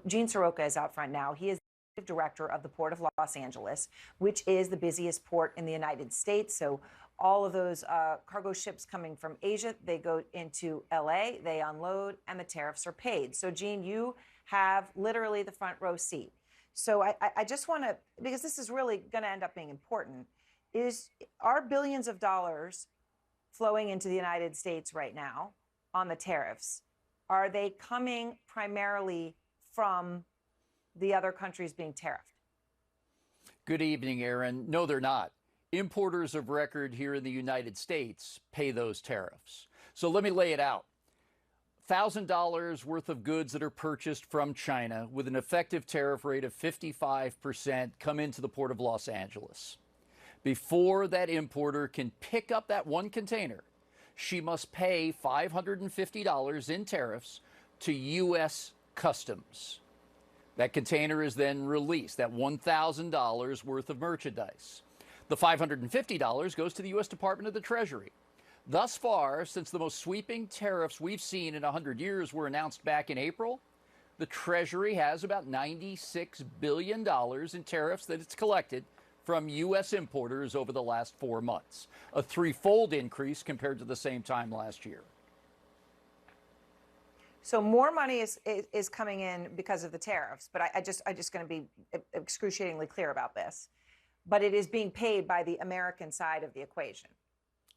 Gene Seroka is out front now. He is director of the Port of Los Angeles, which is the busiest port in the United States. So all of those cargo ships coming from Asia, they go into LA, they unload, and the tariffs are paid. So, Gene, you have literally the front row seat. So I just want to, because this is really going to end up being important, are billions of dollars flowing into the United States right now on the tariffs? Are they coming primarily from the other countries being tariffed? Good evening, Erin. No, they're not. Importers of record here in the United States pay those tariffs. So let me lay it out. $1,000 worth of goods that are purchased from China with an effective tariff rate of 55% come into the Port of Los Angeles. Before that importer can pick up that one container, she must pay $550 in tariffs to U.S. Customs. That container is then released, that $1,000 worth of merchandise. The $550 goes to the U.S. Department of the Treasury. Thus far, since the most sweeping tariffs we've seen in 100 years were announced back in April, the Treasury has about $96 billion in tariffs that it's collected from U.S. importers over the last 4 months, a threefold increase compared to the same time last year. So more money is coming in because of the tariffs, but I just going to be excruciatingly clear about this. But it is being paid by the American side of the equation.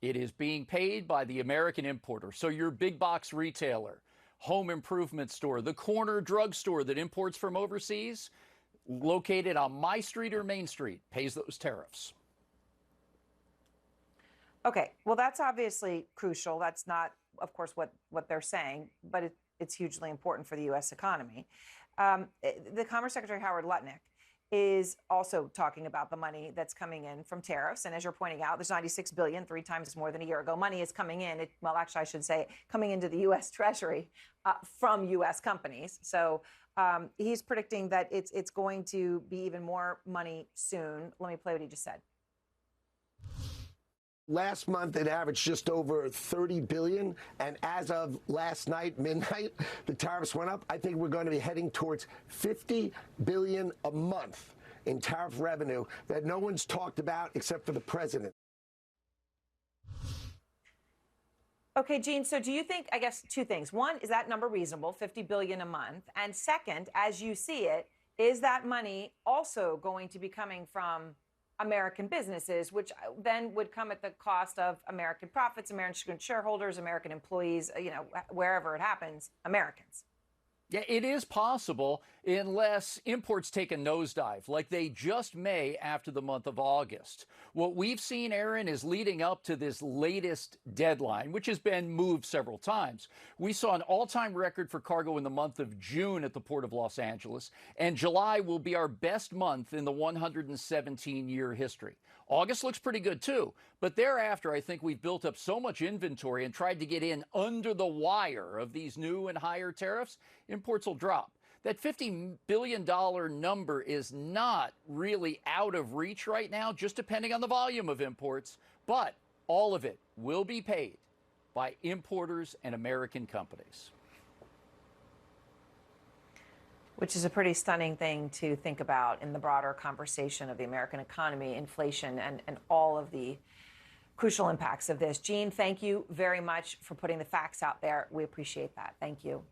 It is being paid by the American importer. So your big box retailer, home improvement store, the corner drugstore that imports from overseas, located on my street or Main Street, pays those tariffs. Okay, well, that's obviously crucial. That's not, of course, what they're saying, but it's hugely important for the U.S. economy. The Commerce Secretary, Howard Lutnick, is also talking about the money that's coming in from tariffs. And as you're pointing out, there's $96 billion, 3 times more than a year ago. Money is coming in. Well, actually, I should say coming into the U.S. Treasury from U.S. companies. So he's predicting that it's going to be even more money soon. Let me play what he just said. Last month, it averaged just over $30 billion. And as of last night, midnight, the tariffs went up. I think we're going to be heading towards $50 billion a month in tariff revenue that no one's talked about except for the president. Okay, Gene, so do you think, I guess, 2 things. One, is that number reasonable, $50 billion a month? And second, as you see it, is that money also going to be coming from American businesses, which then would come at the cost of American profits, American shareholders, American employees, wherever it happens, Americans? Yeah, it is possible unless imports take a nosedive like they just may after the month of August. What we've seen, Erin, is leading up to this latest deadline, which has been moved several times. We saw an all-time record for cargo in the month of June at the Port of Los Angeles, and July will be our best month in the 117-year history. August looks pretty good, too. But thereafter, I think we've built up so much inventory and tried to get in under the wire of these new and higher tariffs, imports will drop. That $50 billion number is not really out of reach right now, just depending on the volume of imports. But all of it will be paid by importers and American companies. Which is a pretty stunning thing to think about in the broader conversation of the American economy, inflation, and all of the crucial impacts of this. Gene, thank you very much for putting the facts out there. We appreciate that. Thank you.